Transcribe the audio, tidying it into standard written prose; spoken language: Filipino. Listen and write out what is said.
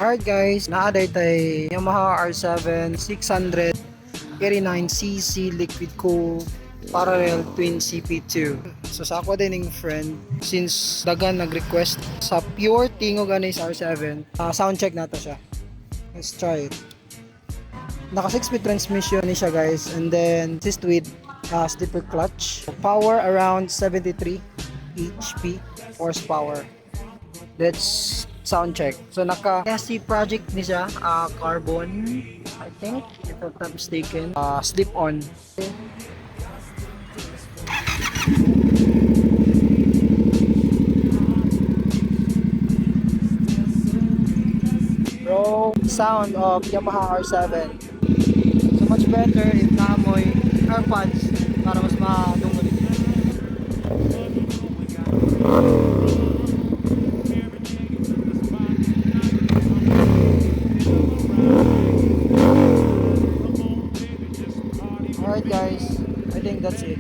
Alright guys, naaday tay Yamaha R7 689cc liquid cool parallel twin CP2. So sa ako din ng friend, since dagan nag-request sa pure tingog ganis R7, sound check nato siya. Let's try it. Naka 6-speed transmission ni siya guys, and then assist with slipper clutch. Power around 73 HP horsepower. Let's sound check. So naka SC project ni siya, carbon I think, if I'm not mistaken, slip on. Okay. Bro, sound of Yamaha R7. So much better if naamoy AirPods para mas madungol. Alright guys, I think that's it.